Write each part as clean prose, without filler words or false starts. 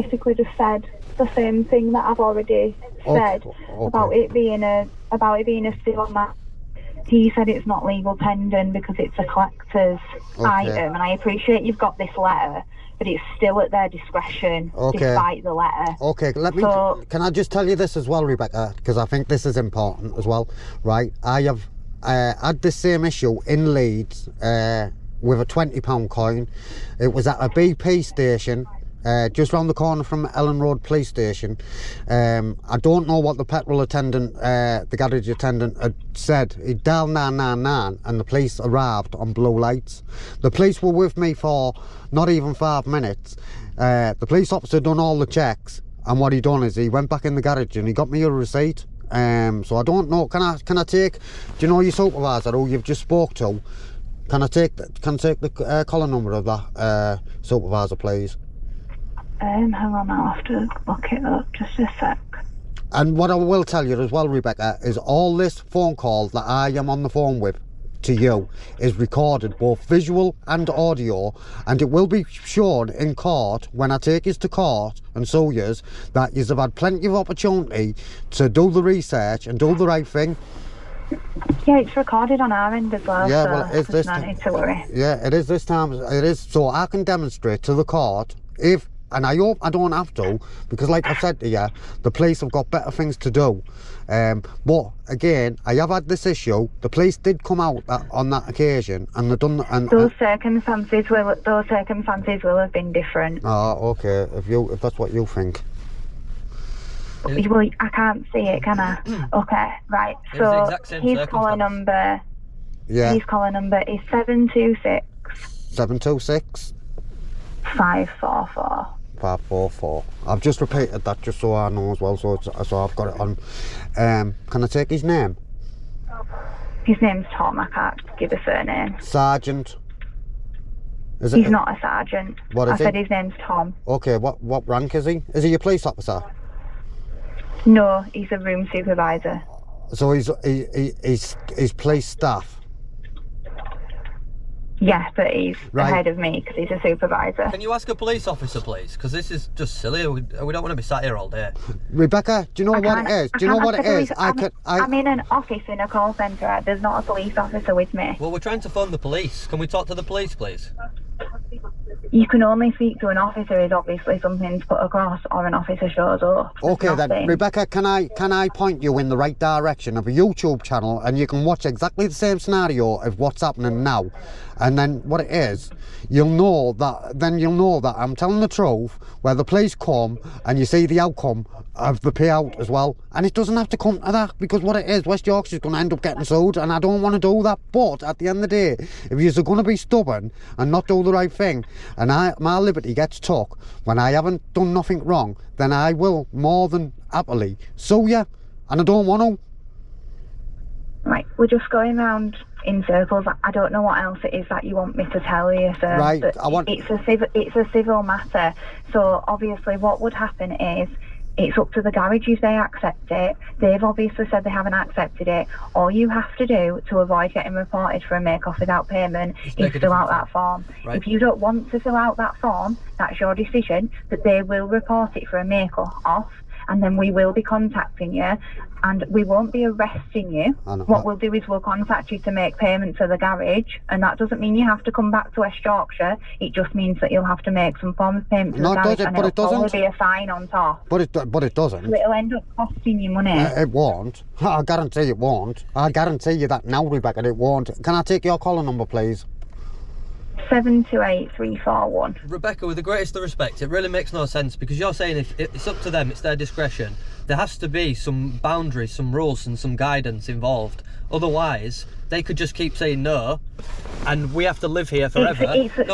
basically just said the same thing that I've already said about it being a civil matter. He said it's not legal tendon because it's a collector's item, and I appreciate you've got this letter, but it's still at their discretion despite the letter. Okay, can I just tell you this as well, Rebecca, because I think this is important as well, right? I have had this same issue in Leeds with a £20 coin. It was at a BP station just round the corner from Ellen Road Police Station. I don't know what the petrol attendant, the garage attendant had said. He dialed 999 and the police arrived on blue lights. The police were with me for not even 5 minutes. The police officer done all the checks, and what he done is he went back in the garage and he got me a receipt. So I don't know, can I take, do you know your supervisor who you've just spoke to? Can I take the collar number of that supervisor, please? Hang on, I'll have to look it up, just a sec. And what I will tell you as well, Rebecca, is all this phone call that I am on the phone with to you is recorded, both visual and audio, and it will be shown in court when I take you to court and show you that you have had plenty of opportunity to do the research and do the right thing. Yeah, it's recorded on our end as well. Yeah, so well, it is this no need to worry. Yeah, it is this time. It is, so I can demonstrate to the court if. And I hope I don't have to, because like I've said to you, the police have got better things to do. But again, I have had this issue. The police did come out on that occasion, and they've done. And those circumstances will have been different. Oh, okay. If that's what you think. Well, I can't see it, can I? Okay, right. So his collar number. Yeah. His collar number is 726. 726. 544. 544. I've just repeated that just so I know as well, so I've got it on. Can I take his name? His name's Tom. I can't give a surname. Sergeant. He's not a sergeant. What is I said his name's Tom. Okay, what rank is he? Is he a police officer? No, he's a room supervisor. So he's police staff? Yes, but he's ahead of me because he's a supervisor. Can you ask a police officer, please? Because this is just silly. We don't want to be sat here all day. Rebecca, do you know what it is? Do you know what it is? I'm in an office in a call centre. There's not a police officer with me. Well, we're trying to phone the police. Can we talk to the police, please? You can only speak to an officer if obviously something's put across or an officer shows up. Okay then, Rebecca, can I point you in the right direction of a YouTube channel, and you can watch exactly the same scenario of what's happening now, and then what it is, you'll know that I'm telling the truth, where the police come and you see the outcome of the payout as well. And it doesn't have to come to that, because what it is, West Yorkshire's going to end up getting sued, and I don't want to do that. But at the end of the day, if you're going to be stubborn and not do the right thing, and my liberty gets took when I haven't done nothing wrong, then I will more than happily sue you, and I don't want to. Right, we're just going round in circles. I don't know what else it is that you want me to tell you, sir. Right, it's a civil matter. So obviously what would happen is, it's up to the garage if they accept it. They've obviously said they haven't accepted it. All you have to do to avoid getting reported for a make-off without payment is fill out that form. Right. If you don't want to fill out that form, that's your decision, but they will report it for a make-off, and then we will be contacting you, and we won't be arresting you. What we'll do is we'll contact you to make payment to the garage, and that doesn't mean you have to come back to West Yorkshire. It just means that you'll have to make some form of payment to the garage, and it'll probably be a fine on top. But it doesn't. So it'll end up costing you money. It won't. I guarantee it won't. I guarantee you that now, Rebecca, it won't. Can I take your collar number, please? 728341. Rebecca, with the greatest of respect, it really makes no sense, because you're saying if it's up to them, it's their discretion. There has to be some boundaries, some rules and some guidance involved. Otherwise, they could just keep saying no, and we have to live here forever. Wait. If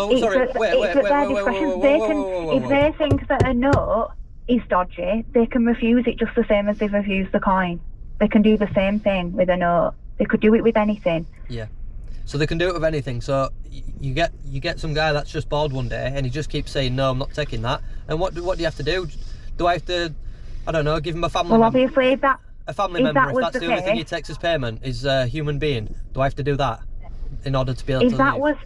they think that a no is dodgy, they can refuse it just the same as they've refused the coin. They can do the same thing with a no. They could do it with anything. Yeah. So they can do it with anything. So you get some guy that's just bored one day and he just keeps saying no, I'm not taking that. And what do you have to do? Do I have to, I don't know, give him a family member? Well, obviously, if that's the only thing he takes as payment is a human being, do I have to do that in order to be able to leave?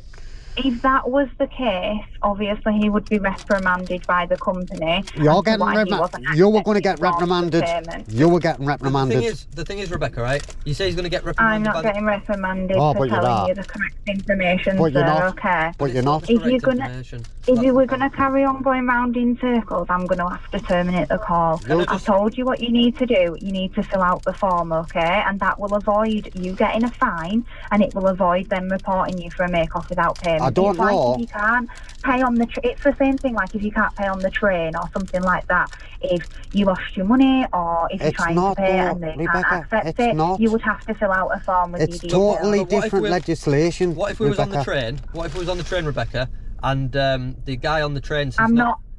If that was the case, obviously he would be reprimanded by the company. You're as to getting why he wasn't you were going to get accepting forms of reprimanded. payment. You were getting reprimanded. The thing is, Rebecca, right? You say he's going to get I'm reprimanded. not getting reprimanded Oh, for but you are. telling you the correct information, But sir, you're not. okay? But you're not. If you're gonna, if you were going to carry on going round in circles, I'm going to have to terminate the call. I've told you what you need to do. You need to fill out the form, okay? And that will avoid you getting a fine, and it will avoid them reporting you for a make-off without payment. I don't It's like know. if you can't pay on the it's the same thing like if you can't pay on the train or something like that. If you lost your money or if you're It's trying not to pay though, and they Rebecca, can't accept it's it, not. you would have to fill out a form with It's your details. totally But what if different we- legislation. What if we was on the Rebecca. train? What if we was on the train, Rebecca, and the guy on the train says,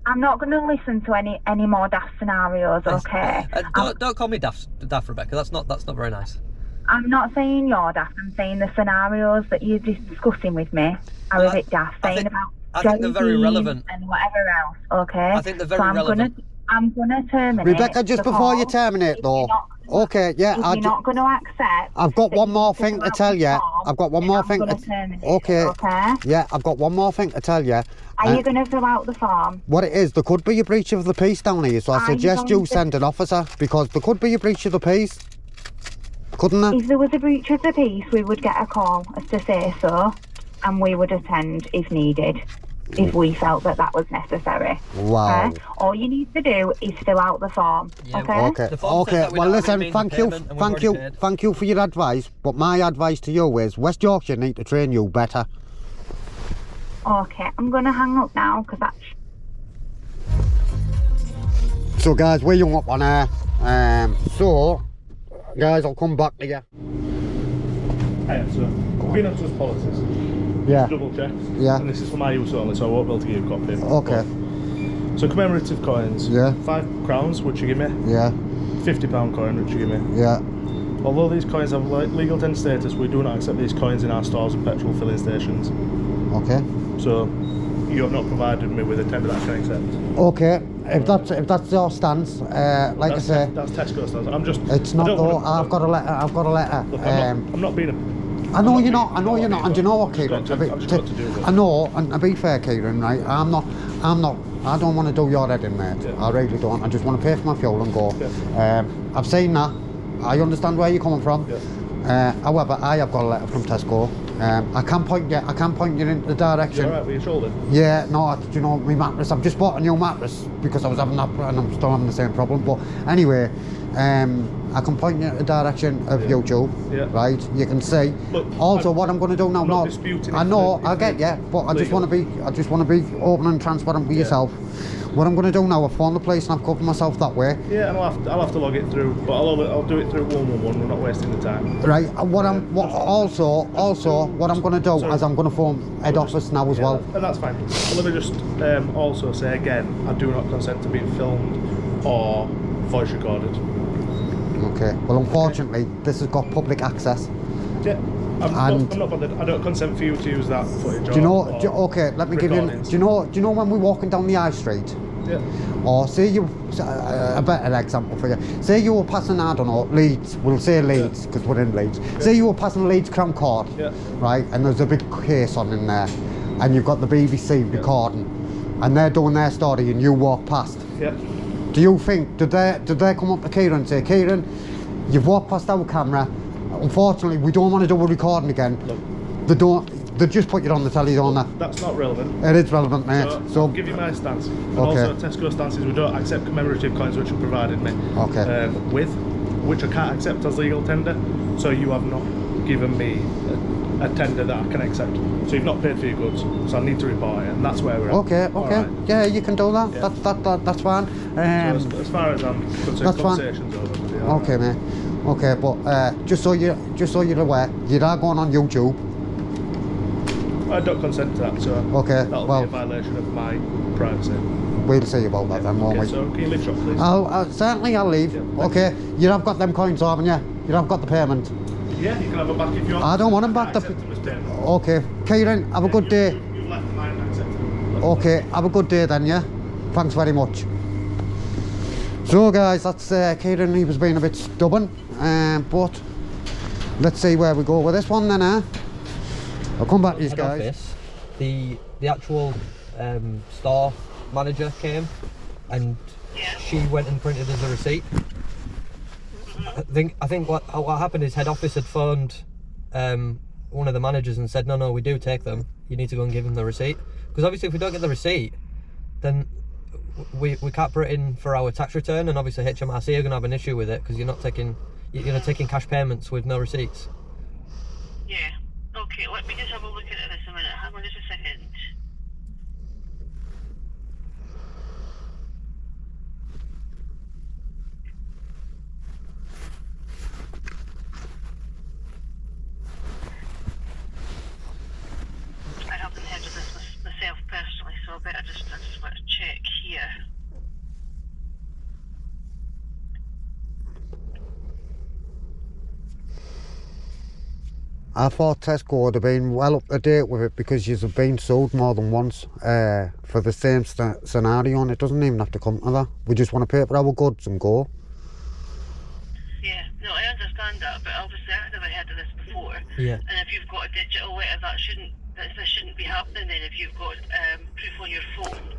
I'm not going to listen to any more daft scenarios, okay? Don't call me daft, Rebecca. That's not very nice. I'm not saying you're daft. I'm saying the scenarios that you're discussing with me are Well, a bit daft. I Saying think- about I think they're very jelly relevant. beans and whatever else, okay? I think they're very so relevant. I'm gonna terminate. Rebecca, just the before you call. terminate If though. you're not- Okay, yeah, If you're not going to accept, I've got that one you more need to thing fill to out tell the you. form, I've got one then more I'm thing gonna to terminate it, okay. okay? Yeah, I've got one more thing to tell you. Are you going to fill out the form? What it is, there could be a breach of the peace down here, so I Are you suggest going you to- send an officer because there could be a breach of the peace. Couldn't there? If there was a breach of the peace, we would get a call as to say so, and we would attend if needed, if we felt that that was necessary. Wow. Okay? All you need to do is fill out the form. Yeah, okay? Okay. The form says Okay. that we Well, don't have listen. any means of payment and we've already paid. Thank you for your advice. But my advice to you is West Yorkshire need to train you better. Okay, I'm going to hang up now because that's. So, guys, we hung up on her. So, guys, I'll come back to you. Hey, so I've been onto his policies, Yeah. double checked, Yeah. and this is for my use only, so I won't be able to give you a copy. Okay. So commemorative coins, Yeah. £5, which you give me, Yeah. £50 coin, which you give me. Yeah. Although these coins have legal tender status, we do not accept these coins in our stores and petrol filling stations. Okay. So you have not provided me with a tender that I can accept. Okay. If that's your stance, like I say, That's Tesco stores. I'm just. it's I not don't though. wanna- I've got a letter. I've got a letter. Look, I'm not being a. I know you're not. I know you're not. And do you know what, I've just Kieran? got to- I've just got to do this. I know. And to be fair, Kieran, right? I'm not. I don't want to do your heading, mate. Yeah. I really don't. I just want to pay for my fuel and go. Yeah. I've seen that. I understand where you're coming from. Yeah. However, I have got a letter from Tesco. I can point you. I can point you in the direction. You're alright with your shoulder. Yeah, no, do you know, my mattress, I've just bought a new mattress because I was having that and I'm still having the same problem. But anyway, I can point you in the direction of YouTube, Yeah. right? You can see. Look, Also, I'm- what I'm going to do now, I'm no, not disputing I if know, the- I if get the you, but I just legal. want to be open and transparent with Yeah. yourself. What I'm going to do now, I've found the place and I've covered myself that way. Yeah, and I'll have to log it through, but I'll do it through 111. We're not wasting the time. Right, and what I'm going to do Sorry. is I'm going to phone head office now as Yeah, well. and that's fine. But let me just also say again, I do not consent to being filmed or voice recorded. Okay, well, unfortunately, this has got public access. Yeah, I'm And- not bothered. I don't consent for you to use that footage. Do you know? Okay, let me give you. recordings. Do you know when we're walking down the high street, Yeah. or say you a better example for you. Say you were passing, I don't know, Leeds. We'll say Leeds because we're in Leeds. Say you were passing Leeds Crown Court, Yeah. right? And there's a big case on in there, and you've got the BBC recording, and they're doing their story, and you walk past. Yeah. Do you think did they come up to Kieran and say, Kieran, you've walked past our camera. Unfortunately, we don't want to do a recording again. Look. They don't. They just put you on the telly, don't they? That's not relevant. It is relevant, mate. So, I'll give you my stance. And Okay. also Tesco stance is we don't accept commemorative coins which you provided me Okay. with, which I can't accept as legal tender. So you have not given me a tender that I can accept. So you've not paid for your goods. So I need to report it, and that's where we're at. Okay, All okay. right. Yeah, you can do that. Yeah. That's fine. So as far as I'm concerned, That's fine. conversation's over. Yeah, all Okay, right. mate. Okay, but just so you're aware, you are going on YouTube. I don't consent to that, so Okay, that'll well- be a violation of my privacy. We'll see about that then, won't Okay, we? so can you leave shop, please? Certainly I'll leave. Yeah, thank Okay, you have got them coins, haven't you? You have got the payment. Yeah, you can have it back if you want. I don't want them back. Accept them as payment. Okay, Kieran, have a good day. You've left mine, accept them. Okay, have a good day then, yeah? Thanks very much. So guys, that's Kieran, he was being a bit stubborn, but let's see where we go with this one then, I'll come back to you Head guys. office. the actual store manager came and she went and printed us a receipt. I think what happened is head office had phoned one of the managers and said, no, we do take them. You need to go and give them the receipt. Because obviously if we don't get the receipt, then we can't put it in for our tax return, and obviously HMRC are going to have an issue with it because you're taking cash payments with no receipts. Yeah. Okay, let me just have a look at this a minute. Hang on just a second. I haven't heard of this myself personally, so I just want to check here. I thought Tesco would have been well up to date with it because you've been sued more than once for the same scenario, and it doesn't even have to come to that. We just want to pay for our goods and go. Yeah, no, I understand that, but obviously I've never heard of this before. Yeah. And if you've got a digital letter, this shouldn't be happening then. If you've got proof on your phone,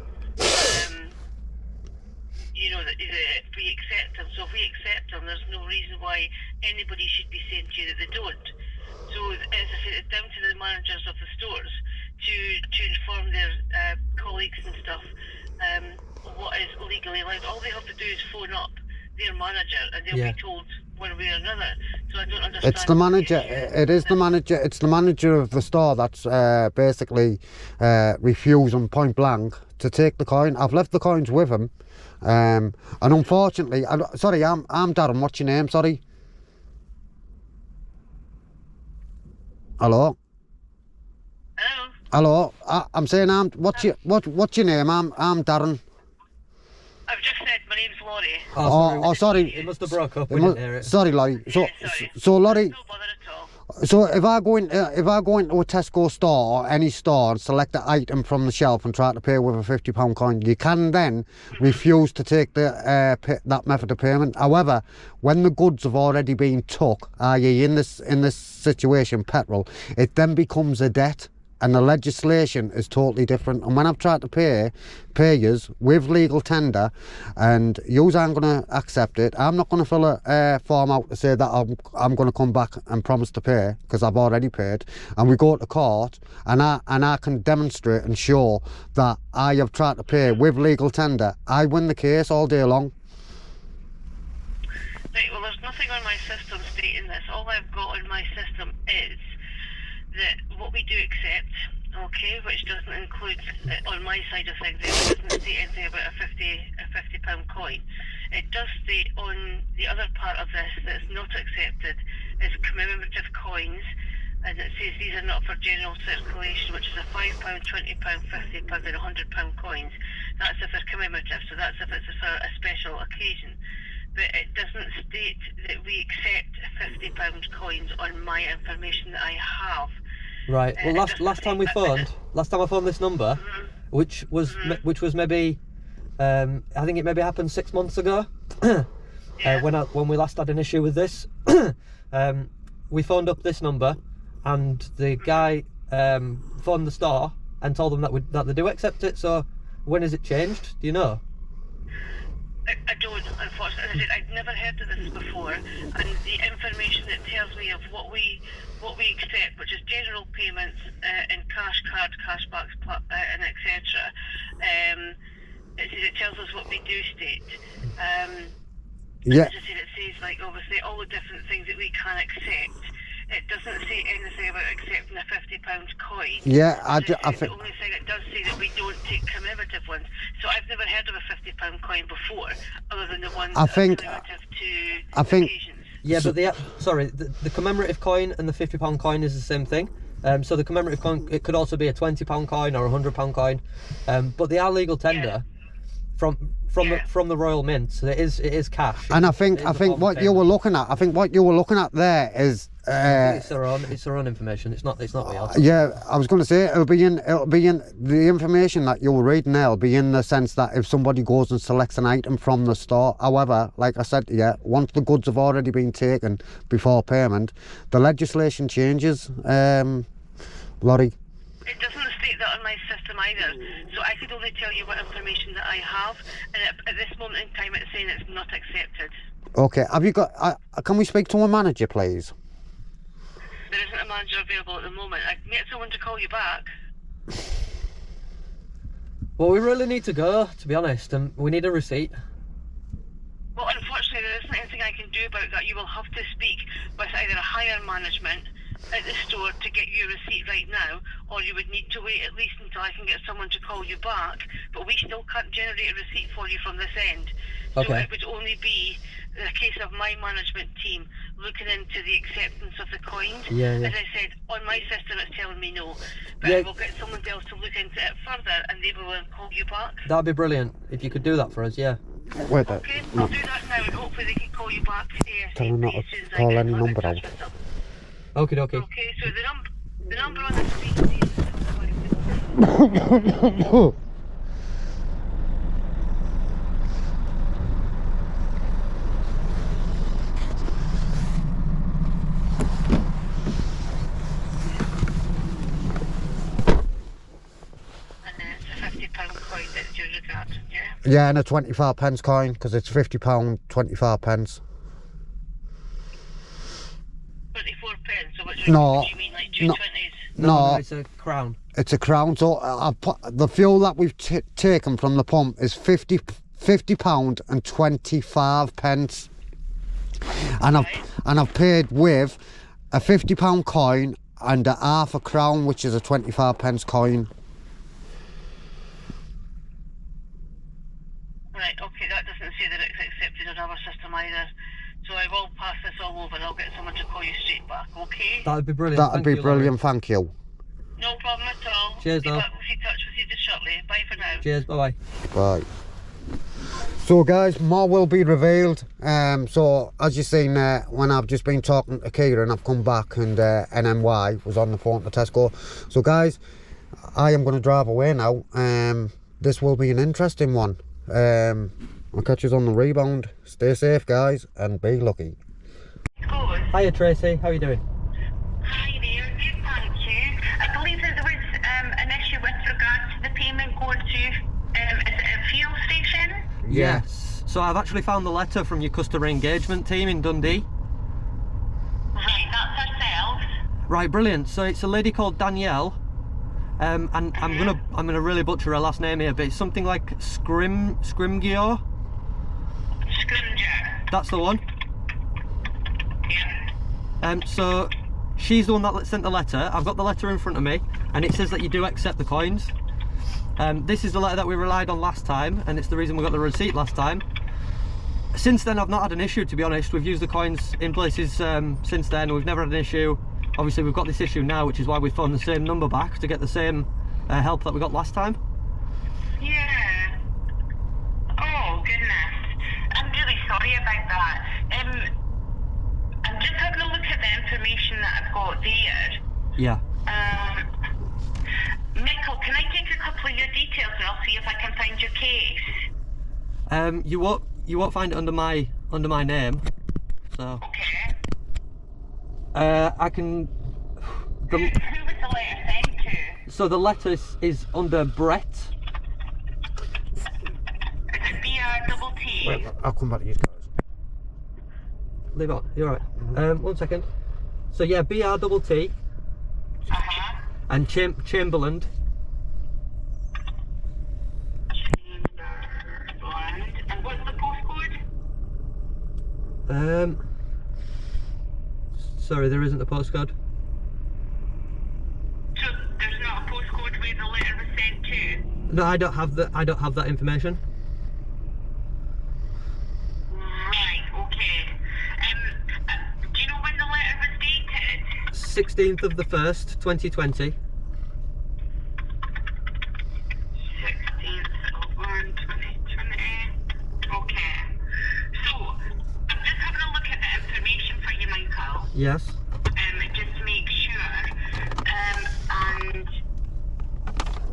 you know that we accept them. So if we accept them, there's no reason why anybody should be saying to you that they don't. So as I said, it's down to the managers of the stores to inform their colleagues and stuff what is legally allowed. All they have to do is phone up their manager and they'll be told one way or another. So I don't understand. It's the manager. It is the manager. It's the manager of the store that's basically refusing point blank to take the coin. I've left the coins with him, and unfortunately, sorry, I'm Darren. What's your name? Sorry. Hello. Hello. Hello. I'm saying what's your name? I'm Darren. I've just said my name's Laurie. Oh, sorry. It must have broke up. We didn't hear it. Sorry, Laurie. Sorry. So Laurie. No bother at all. So if I go into a Tesco store or any store and select an item from the shelf and try to pay with a £50 coin, you can then refuse to take that method of payment. However, when the goods have already been took, i.e. in this situation, petrol, it then becomes a debt. And the legislation is totally different. And when I've tried to pay yous with legal tender, and yous aren't going to accept it, I'm not going to fill a form out to say that I'm going to come back and promise to pay because I've already paid. And we go to court, and I can demonstrate and show that I have tried to pay with legal tender. I win the case all day long. Right. Well, there's nothing on my system stating this. All I've got on my system is that what we do accept, okay, which doesn't include, on my side of things, it doesn't state anything about a £50 coin. It does state on the other part of this that's not accepted is commemorative coins, and it says these are not for general circulation, which is a £5, £20, £50 and £100 coins. That's if they're commemorative, so that's if it's for a special occasion. But it doesn't state that we accept £50 coins on my information that I have. Right. Well, last time I phoned this number, which was maybe, I think it maybe happened 6 months ago. When we last had an issue with this, we phoned up this number, and the guy phoned the store and told them that they do accept it. So when is it changed? Do you know? I don't, unfortunately. I've never heard of this before, and the information that tells me of what we accept, which is general payments in cash, card, cashbacks, and etc. It tells us what we do state. Yeah. As I said, it says like obviously all the different things that we can accept. It doesn't say anything about accepting a £50 coin. Yeah, I think think the only thing it does say that we don't take commemorative ones. So I've never heard of a £50 coin before, other than the ones that are commemorative to occasions. Yeah, but the commemorative coin and the £50 coin is the same thing. So the commemorative coin, it could also be a £20 coin or a £100 coin, but they are legal tender from the Royal Mint. So it is cash. And I think what you were looking at there is it's their own information. It's not real. Yeah, I was going to say it'll be in the information that you're reading there will be in the sense that if somebody goes and selects an item from the store. However, like I said, once the goods have already been taken before payment, the legislation changes. Laurie. It doesn't state that my system either, so I could only tell you what information that I have, and at this moment in time it's saying it's not accepted. Okay, have you got... can we speak to a manager, please? There isn't a manager available at the moment. I can get someone to call you back. Well, we really need to go, to be honest, and we need a receipt. Well, unfortunately, there isn't anything I can do about that. You will have to speak with either a higher management at the store to get you a receipt right now, or you would need to wait at least until I can get someone to call you back. But we still can't generate a receipt for you from this end. So Okay. it would only be a case of my management team looking into the acceptance of the coins. Yeah. As I said, on my system it's telling me no. But Yeah. I will get someone else to look into it further and they will call you back. That'd be brilliant if you could do that for us, yeah. Wait, Okay, I'll do that now and hopefully they can call you back ASAP. Tell her not to as soon as I call get any in number touch out. with them. Okie dokie. Okay, so the number on the screen is... And then it's a £50 coin that you're regarding, yeah? Yeah, and a 25p coin, because it's £50, 25p. 24 pence, so what do No, you mean, like no. 220s? No, It's a crown. it's a crown. So I've put, the fuel that we've taken from the pump is £50 and 25p. And I've paid with a £50 coin and a half a crown, which is a 25p coin. Right, okay, that doesn't say that it's accepted on our system either. So I will pass this all over and I'll get someone to call you straight back, okay? That'd be brilliant. That'd Thank be you, Laurie. brilliant, thank you. No problem at all. Cheers, Be now. back in touch with you just shortly. Bye for now. Cheers, bye-bye. Right. So guys, more will be revealed. So as you've seen when I've just been talking to Kieran, I've come back and NMY was on the phone to Tesco. So guys, I am going to drive away now. This will be an interesting one. I'll catch you on the rebound. Stay safe guys and be lucky. Good. Hiya, Tracy. How are you doing? Hi there, good, thank you. I believe that there was an issue with regards to the payment going to, is it a fuel station? Yes. So I've actually found the letter from your customer engagement team in Dundee. Right, that's ourselves. Right, brilliant. So it's a lady called Danielle. And I'm gonna really butcher her last name here, but it's something like Scrimgeour. Scrimgeour. That's the one. Yeah. So she's the one that sent the letter. I've got the letter in front of me, and it says that you do accept the coins. This is the letter that we relied on last time, and it's the reason we got the receipt last time. Since then, I've not had an issue, to be honest. We've used the coins in places since then. We've never had an issue. Obviously, we've got this issue now, which is why we phoned the same number back to get the same help that we got last time. Yeah. Oh, goodness. I'm really sorry about that. I'm just having a look at the information that I've got there. Yeah. Michael, can I take a couple of your details and I'll see if I can find your case? You won't find it under my name. So Okay. I can. Who was the letter sent to? So the letter is under Brett. Is it BR-T-T? Wait, I'll come back to you guys. Leave it on. You're right. 1 second. So yeah, BR-T-T Uh-huh. and Chamberlain. Chamberlain. And what's the postcode? Sorry, there isn't a postcode. So there's not a postcode where the letter was sent to? No, I don't have that information. Right, okay. Do you know when the letter was dated? 16th of the 1st, 2020. 16th of 1, 2020. Okay. So, I'm just having a look at the information for you, Michael. Yes. Just to make sure. And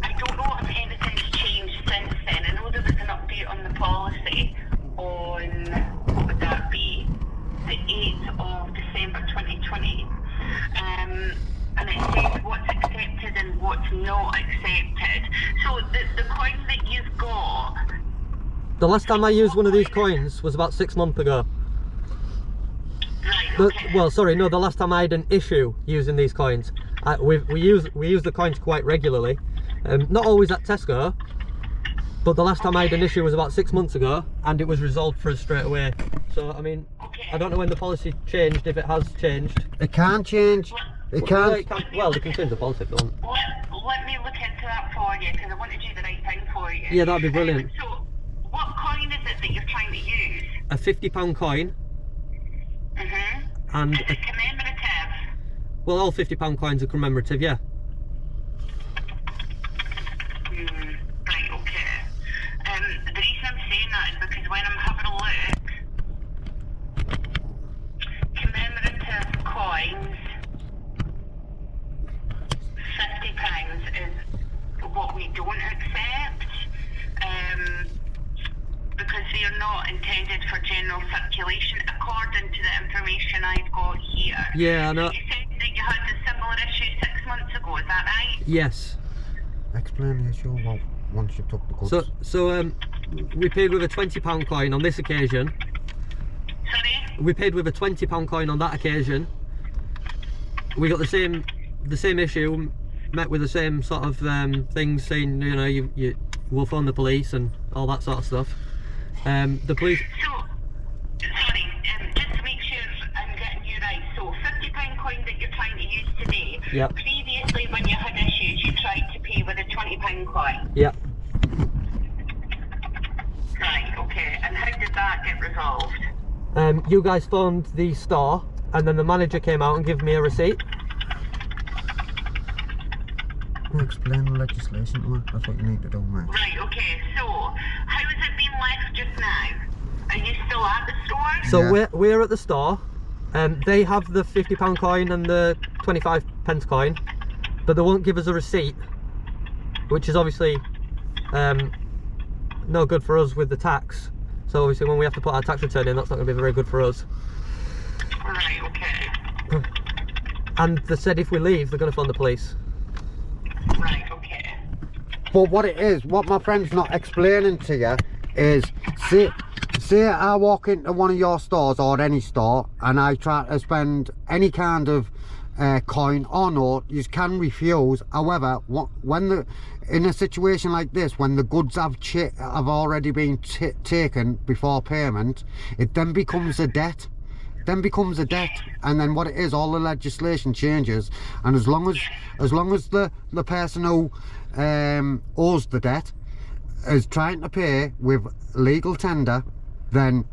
I don't know if anything's changed since then. I know there was an update on the policy on, what would that be? The 8th of December 2020. And it says what's accepted and what's not accepted. The last time I used one of these coins was about 6 months ago. Right, okay. Well, sorry, no, the last time I had an issue using these coins. We use the coins quite regularly. Not always at Tesco, but the last time I had an issue was about 6 months ago, and it was resolved for us straight away. So, I mean, I don't know when the policy changed, if it has changed. It can't change. It can't. Well, they can change the policy if they want. Let me look into that for you, because I want to do the right thing for you. Yeah, that'd be brilliant. So, what coin is it that you're trying to use? A £50 coin. And Is it commemorative? well, all £50 coins are commemorative, yeah. Right, okay. The reason I'm saying that is because when I'm having a look, commemorative coins, £50 is what we don't accept, because they are not intended for general circulation, according to the information I've got here. Yeah, I know. You said that you had a similar issue 6 months ago, is that right? Yes. Explain the issue. Well, once you took the goods. So we paid with a £20 coin on this occasion. Sorry? We paid with a £20 coin on that occasion. We got the same issue, met with the same sort of things, saying, you know, you will phone the police and all that sort of stuff. The police. So, sorry, just to make sure I'm getting you right. So, £50 coin that you're trying to use today. Yep. Previously, when you had issues, you tried to pay with a £20 coin. Yeah. Right. Okay. And how did that get resolved? You guys phoned the store, and then the manager came out and gave me a receipt. Explain the legislation to her. That's what you need to do, mate. Right. Okay. So, how is it being left just now? Are you still at the store? So Yeah. we're at the store. They have the £50 coin and the 25p coin, but they won't give us a receipt, which is obviously no good for us with the tax. So obviously when we have to put our tax return in, that's not going to be very good for us. Right. Okay. And they said if we leave, they're going to phone the police. Right. Okay. But what it is, what my friend's not explaining to you is, say I walk into one of your stores or any store and I try to spend any kind of coin or note, you can refuse. However, in a situation like this, when the goods have already been taken before payment, it then becomes a debt. And then what it is, all the legislation changes, and as long as the person who owes the debt is trying to pay with legal tender, then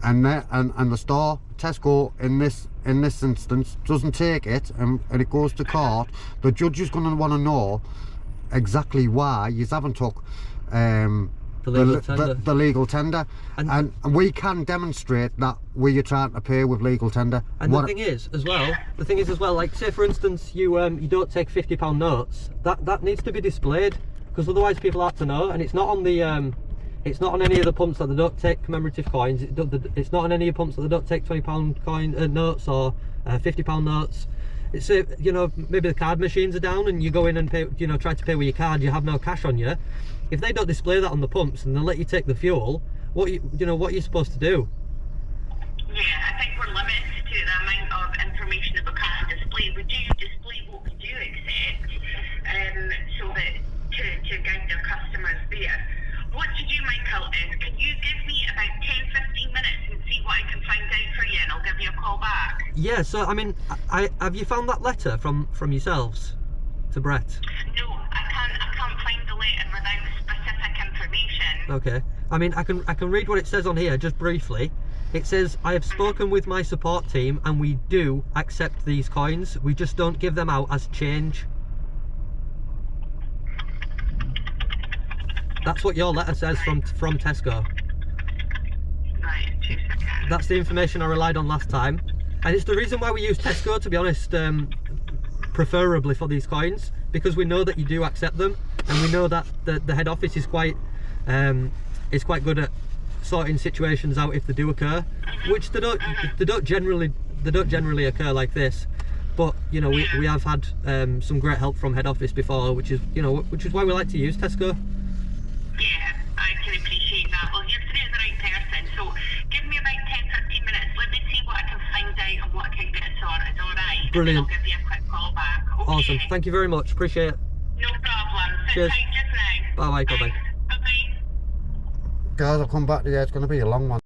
and the store, Tesco in this instance, doesn't take it and it goes to court, the judge is going to want to know exactly why you haven't took the legal tender, and we can demonstrate that we're trying to pay with legal tender. And the thing is as well, like say for instance you don't take £50 notes, that needs to be displayed, because otherwise people have to know. And it's not on the it's not on any of the pumps that they don't take commemorative coins. It's not on any of the pumps that they don't take £20 coin notes or £50 notes. It's you know, maybe the card machines are down and you go in and pay, you know, try to pay with your card, you have no cash on you. If they don't display that on the pumps and they let you take the fuel, what are you supposed to do? Yeah, I think we're limited to the amount of information that we can display. We do display what we do accept, so that to guide our customers there. What to do, Michael, is can you give me about 10-15 minutes and see what I can find out for you, and I'll give you a call back? Yeah, so I mean, have you found that letter from yourselves to Brett? No, I can't find the letter without specific information. Okay. I mean, I can read what it says on here just briefly. It says, I have spoken with my support team and we do accept these coins. We just don't give them out as change. That's what your letter says from Tesco. Right, 2 seconds. That's the information I relied on last time. And it's the reason why we use Tesco, to be honest, preferably for these coins, because we know that you do accept them, and we know that the head office is quite good at sorting situations out if they do occur, which they don't generally occur like this. But you know, we have had some great help from head office before, which is why we like to use Tesco. Yeah, I can appreciate that. Well, Brilliant. I'll give you a quick call back. Okay. Awesome. Thank you very much. Appreciate it. No problem. Sit Cheers. tight just now. Bye bye. Bye bye. Bye bye. Guys, I'll come back to you. It's going to be a long one.